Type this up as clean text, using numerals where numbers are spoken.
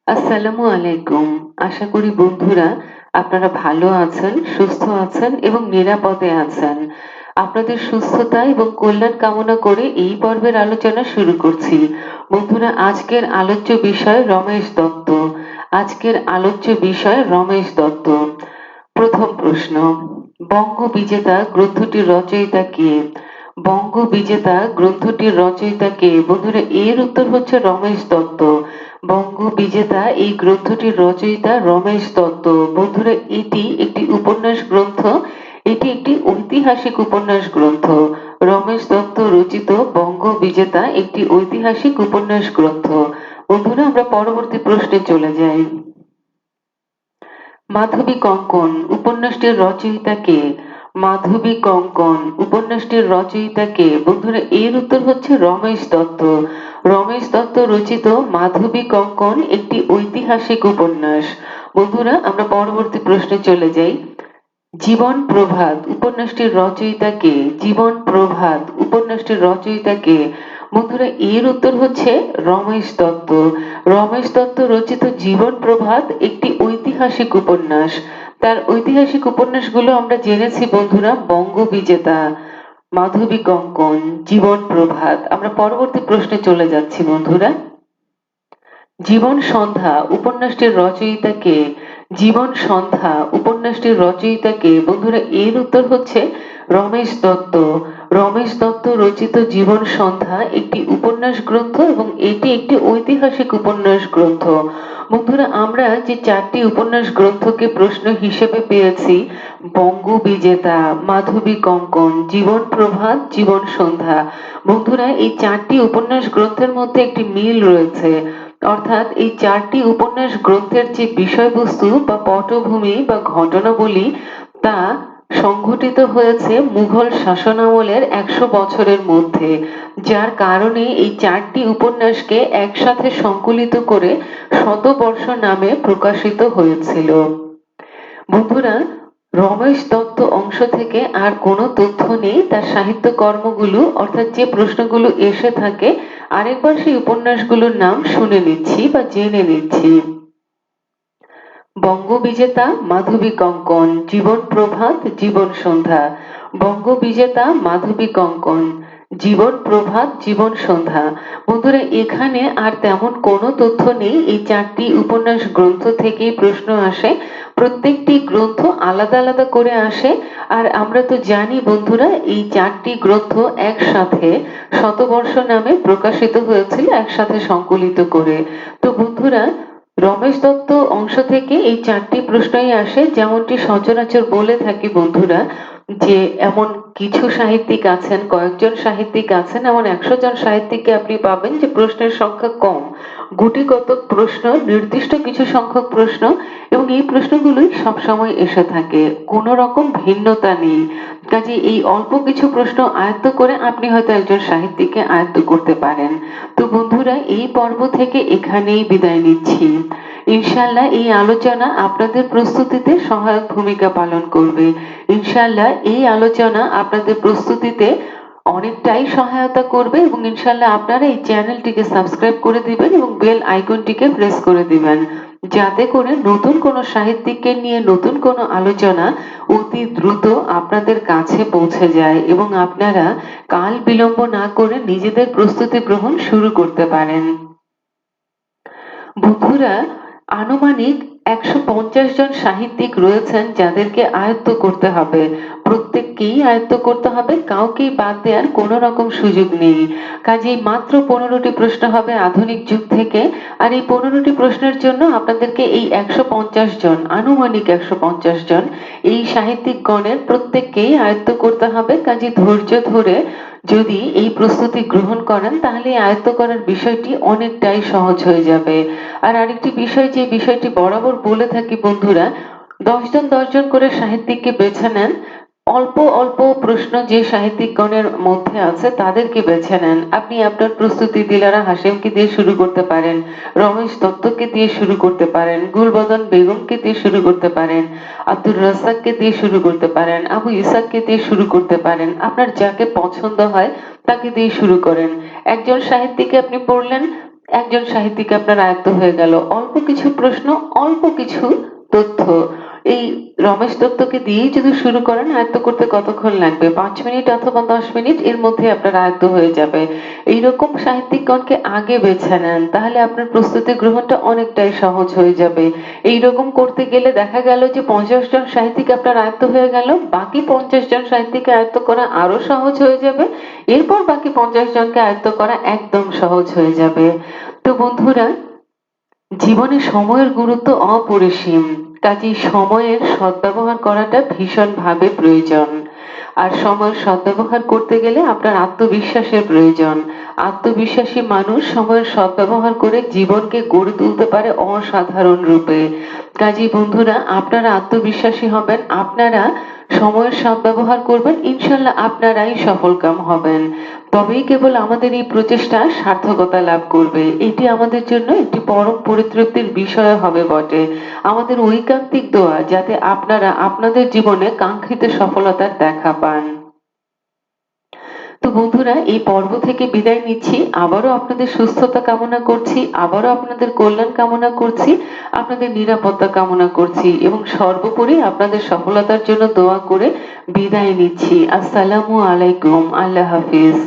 আসসালামু আলাইকুম। আশা করি বন্ধুরা আপনারা ভালো আছেন, সুস্থ আছেন এবং নিরাপদে আছেন। আপনাদের সুস্থতা এবং কল্যাণ কামনা করে এই পর্বের আলোচনা শুরু করছি। বন্ধুরা, আজকের আলোচ্য বিষয় রমেশ দত্ত। আজকের আলোচ্য বিষয় রমেশ দত্ত। প্রথম প্রশ্ন, বঙ্গ বিজেতা গ্রন্থটির রচয়িতা কে? বঙ্গ বিজেতা গ্রন্থটির রচয়িতা কে? বন্ধুরা, এর উত্তর হচ্ছে রমেশ দত্ত। বঙ্গ বিজেতা এই গ্রন্থটির রচয়িতা রমেশ দত্ত। বন্ধুরা, এটি একটি উপন্যাস গ্রন্থ। এটি একটি ঐতিহাসিক উপন্যাস গ্রন্থ। রমেশ দত্ত রচিত বঙ্গ বিজেতা একটি ঐতিহাসিক উপন্যাস গ্রন্থ। বন্ধুরা, আমরা পরবর্তী প্রশ্নে চলে যাই। মাধবী কঙ্কন উপন্যাসটির রচয়িতা কে? মাধবী কঙ্কন উপন্যাসটির রচয়িতা কে? বন্ধুরা, এর উত্তর হচ্ছে রমেশ দত্ত। রমেশ দত্ত রচিত মাধবী কঙ্কন একটি ঐতিহাসিক উপন্যাস। বন্ধুরা, আমরা পরবর্তী প্রশ্নে চলে যাই। জীবন প্রভাত উপন্যাসটির রচয়িতা কে? জীবন প্রভাত উপন্যাসটির রচয়িতা কে? বন্ধুরা, এর উত্তর হচ্ছে রমেশ দত্ত। রমেশ দত্ত রচিত জীবন প্রভাত একটি ঐতিহাসিক উপন্যাস। তার ঐতিহাসিক উপন্যাসগুলো আমরা জেনেছি বন্ধুরা, বঙ্গ বিজেতা, মাধবী কঙ্কন, জীবন প্রভাত। আমরা পরবর্তী প্রশ্নে চলে যাচ্ছি বন্ধুরা। জীবন সন্ধ্যা উপন্যাসটির রচয়িতা কে? জীবন সন্ধ্যা উপন্যাসটির রচয়িতা কে? বন্ধুরা, এর উত্তর হচ্ছে রমেশ দত্ত। রমেশ দত্ত রচিত জীবন সন্ধ্যা একটি উপন্যাস গ্রন্থ এবং এটি একটি ঐতিহাসিক উপন্যাস গ্রন্থ। বন্ধুরা, আমরা যে চারটি উপন্যাস গ্রন্থকে প্রশ্ন হিসেবে পেয়েছি, বঙ্গ বিজেতা, মাধবী কঙ্কন, জীবন প্রভাত, জীবন সন্ধ্যা। বন্ধুরা, এই চারটি উপন্যাস গ্রন্থের মধ্যে একটি মিল রয়েছে। অর্থাৎ এই চারটি উপন্যাস গ্রন্থের যে বিষয়বস্তু বা পটভূমি বা ঘটনাবলী তা সংঘটিত হয়েছে মুঘল শাসনামলের 100 বছরের মধ্যে, যার কারণে এই চারটি উপন্যাসকে একসাথে সংকলিত করে শতবর্ষ নামে প্রকাশিত হয়েছিল। বন্ধুরা, রমেশ দত্ত অংশ থেকে আর কোনো তথ্য নেই। তার সাহিত্য কর্মগুলো অর্থাৎ যে প্রশ্নগুলো এসে থাকে, আরেকবার সেই উপন্যাসগুলোর নাম শুনে নিচ্ছি বা জেনে নিচ্ছি। বঙ্গ বিজেতা মাধবী কঙ্কন, জীবন প্রভাত, জীবন সন্ধ্যা। বঙ্গ বিজেতা মাধবী কঙ্কন, জীবন প্রভাত, জীবন সন্ধ্যা। বন্ধুরা, এখানে আর তেমন কোনো তথ্য নেই। এই চারটি উপন্যাস গ্রন্থ থেকেই প্রশ্ন আসে। প্রত্যেকটি গ্রন্থ আলাদা আলাদা করে আসে। আর আমরা তো জানি বন্ধুরা, এই চারটি গ্রন্থ একসাথে শতবর্ষ নামে প্রকাশিত হয়েছিল, একসাথে সংকলিত করে। তো বন্ধুরা, রমেশ দত্ত অংশ থেকে এই চারটি প্রশ্নই আসে। যেমনটি সচরাচর বলে থাকি বন্ধুরা, যে এমন কিছু সাহিত্যিক আছেন, কয়েকজন সাহিত্যিক আছেন, এমন 100 জন সাহিত্যিককে আপনি পাবেন যে প্রশ্নের সংখ্যা কম, গুটি কতক প্রশ্ন, নির্দিষ্ট কিছু সংখ্যক প্রশ্ন, এবং এই প্রশ্নগুলোই সবসময় এসে থাকে, কোনো রকম ভিন্নতা নেই। কাজে এই অল্প কিছু প্রশ্ন আয়ত্ত করে আপনি হয়তো একজন সাহিত্যিককে আয়ত্ত করতে পারেন। তো বন্ধুরা, এই পর্ব থেকে এখানেই বিদায় নিচ্ছি। ইনশাআল্লাহ এই আলোচনা আপনাদের প্রস্তুতিতে সহায়ক ভূমিকা পালন করবে। ইনশাআল্লাহ এই আলোচনা আপনাদের প্রস্তুতিতে অনেকটাই সহায়তা করবে এবং ইনশাআল্লাহ আপনারা এই চ্যানেলটিকে সাবস্ক্রাইব করে দিবেন এবং বেল আইকনটিকে প্রেস করে দিবেন, যাতে করে নতুন কোনো সাহিত্যিককে নিয়ে নতুন কোনো আলোচনা অতি দ্রুত আপনাদের কাছে পৌঁছে যায় এবং আপনারা কাল বিলম্ব না করে নিজেদের প্রস্তুতি গ্রহণ শুরু করতে পারেন। বন্ধুরা, আনুমানিক 150 জন সাহিত্যিক রয়েছেন যাদেরকে আয়ত্ত করতে হবে। প্রত্যেককেই আয়ত্ত করতে হবে, কাউকেই বাদ দেওয়ার কোনো রকম সুযোগ নেই। কাজেই মাত্র 15টি প্রশ্ন হবে আধুনিক যুগ থেকে। আর এই 15টি প্রশ্নের জন্য আপনাদেরকে এই 150 জন, আনুমানিক 150 জন এই সাহিত্যিকগণের প্রত্যেককেই আয়ত্ত করতে হবে। কাজেই ধৈর্য ধরে যদি এই প্রস্তুতি গ্রহণ করেন, তাহলে আয়ত্ত করার বিষয়টি অনেকটাই সহজ হয়ে যাবে। আর আরেকটি বিষয়, যে বিষয়টি বরাবর বলে থাকি বন্ধুরা, 10 জন 10 জন করে সাহিত্যিককে বেছে নেন। অল্প অল্প প্রশ্ন যে সাহিত্যিকগণের মধ্যে আছে তাদেরকে বেছে নেন। আপনি আপনার প্রস্তুতি দিলারা হাশেমকে দিয়ে শুরু করতে পারেন, রমেশ দত্তকে দিয়ে শুরু করতে পারেন, গুলবদন বেগমকে দিয়ে শুরু করতে পারেন, আব্দুর রাজ্জাককে দিয়ে শুরু করতে পারেন, আবু ইসাককে দিয়ে শুরু করতে পারেন। আপনার যাকে পছন্দ হয় তাকে দিয়ে শুরু করেন। একজন সাহিত্যিককে আপনি পড়লেন, একজন সাহিত্যিক আপনার আয়ত্ত হয়ে গেল। অল্প কিছু প্রশ্ন, অল্প কিছু তথ্য। এই রমেশ দত্তকে দিয়েই যদি শুরু করেন, আয়ত্ত করতে কতক্ষণ লাগবে? ৫ মিনিট অথবা ১০ মিনিট, এর মধ্যে আপনার আয়ত্ত হয়ে যাবে। এইরকম সাহিত্যিকগণকে আগে বেছে নেন, তাহলে আপনার প্রস্তুতি গ্রহণটা অনেকটাই সহজ হয়ে যাবে। এইরকম করতে গেলে দেখা গেল যে ৫০ জন সাহিত্যিক আপনার আয়ত্ত হয়ে গেল, বাকি ৫০ জন সাহিত্যিককে আয়ত্ত করা আরো সহজ হয়ে যাবে। এরপর বাকি ৫০ জনকে আয়ত্ত করা একদম সহজ হয়ে যাবে। তো বন্ধুরা, জীবনে সময়ের গুরুত্ব অপরিসীম, কাজেই সময়ের সদ্ব্যবহার করাটা ভীষণভাবে প্রয়োজন। আর সময়ের সদ্ব্যবহার করতে গেলে আপনার আত্মবিশ্বাসের প্রয়োজন। আত্মবিশ্বাসী মানুষ সময়ের সদ্ব্যবহার করে জীবনকে গড়ে তুলতে পারে অসাধারণ রূপে। কাজেই বন্ধুরা, আপনারা আত্মবিশ্বাসী হবেন, আপনারা সময়ের সদ্ব্যবহার করবেন, ইনশাল্লাহ আপনারাই সফলকাম হবেন। তবেই কেবল আমাদের এই প্রচেষ্টা সার্থকতা লাভ করবে। এটি আমাদের জন্য একটি পরম পরিতৃপ্তির বিষয় হবে বটে। আমাদের ঐকান্তিক দোয়া যাতে আপনারা আপনাদের জীবনে কাঙ্ক্ষিত সফলতার দেখা পান। তো বন্ধুরা, এই পর্ব থেকে বিদায় নিচ্ছি। আবারও আপনাদের সুস্থতা কামনা করছি, আবারও আপনাদের কল্যাণ কামনা করছি, আপনাদের নিরাপত্তা কামনা করছি এবং সর্বোপরি আপনাদের সফলতার জন্য দোয়া করে বিদায় নিচ্ছি। আসসালামু আলাইকুম। আল্লাহ হাফিজ।